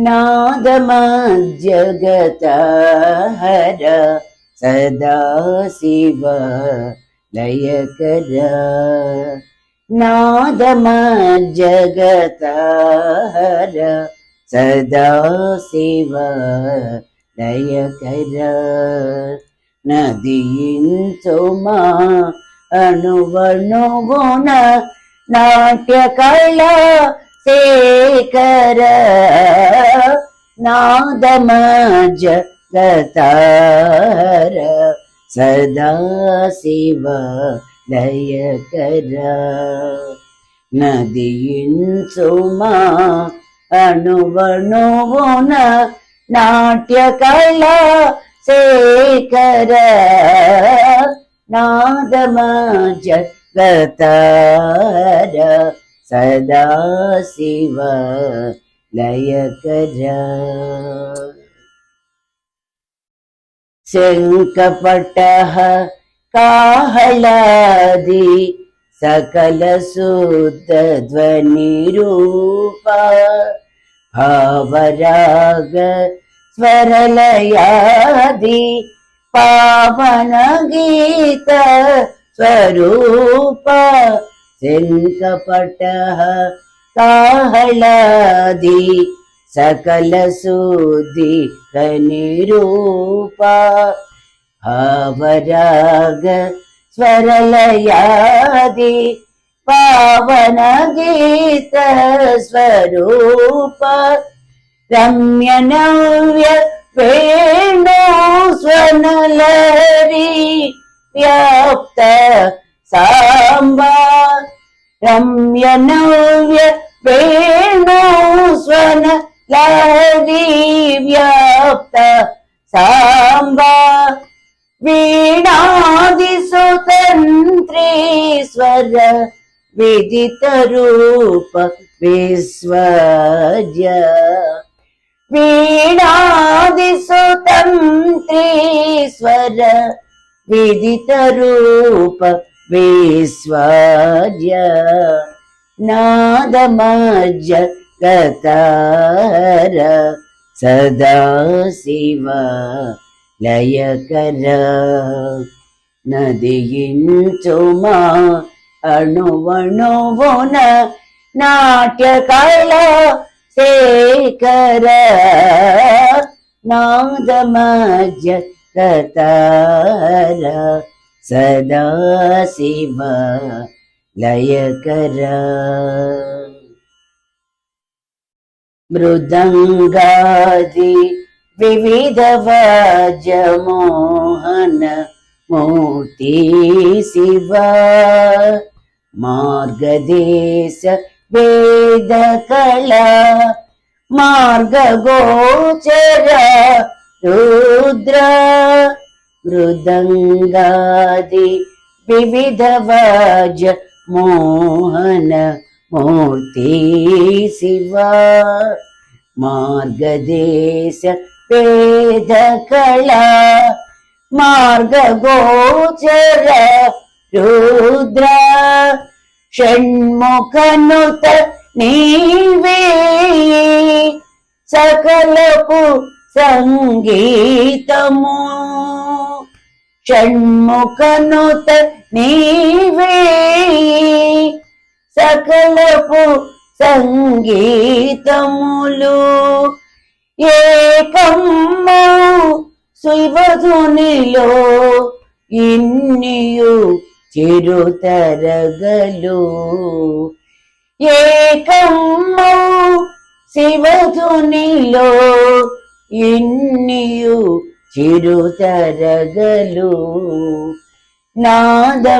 नादमज्जगतहर सदाशिव लयकर नादमज्जगतहर सदाशिव लयकर नदियिंचुमा अणुवणुगुण नाट्यकला शेखर नादमज्जगतहर सदाशिव लयकर नदियिंचुमा अणुवणुगुण नाट्यकला शेखर नादमज्जगतहर सदाशिव लयकर शङ्खपटः काहलादि सकल शुद्ध ध्वनिरूप भावराग स्वरलयादि पावन गीत स्वरूप शङ्खपटः काहलादि सकल शुद्धि ध्वनिरूप भावराग स्वरलयादि पावन गीत स्वरूप रम्य नव्य वेणु स्वनलहरी व्याप्त सांबा रम्य नव्य वेणु स्वनलहरी व्याप्त सांबा वीणादिसुतन्त्रीश्वर विदित रूप विश्वज्य वीणादिसुतन्त्रीश्वर विदित रूप विश्वज्य नादमज्जगतहर सदाशिव लयकर नदियिंचुमा अणुवणुगुण नाट्यकला शेखर नादमज्जगतहर सदाशिव लयकर मृदंगादि विविध वाद्यमोहन मूर्ति शिव मार्गदेश वेद कला मार्गगोचर रुद्र मृदंगादि विविध वाद्यमोहन मूर्ति शिव मार्गदेश वेद कला मार्गगोचर रुद्र षण्मुखनुत नीवे सकलपु संगीतमु षण्मुखनुत नीवे सकलपु संगीतमुलु ఏకమ్మౌ శివధునిలో ఇన్నియు చిరుతరగలు ఏకమ్మౌ శివధునిలో ఇన్నియు చిరుతరగలు నాదమజ్జగతహర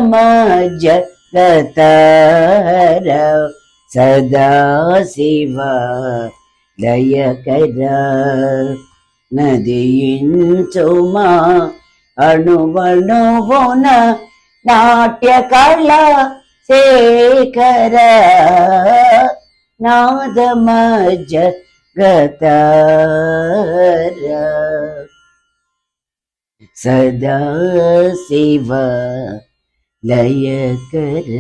సదాశివ లయకర నదియించుమా అణువణువున నాట్యకళా శేఖర నాదమజ్జగతహర సదాశివ లయకర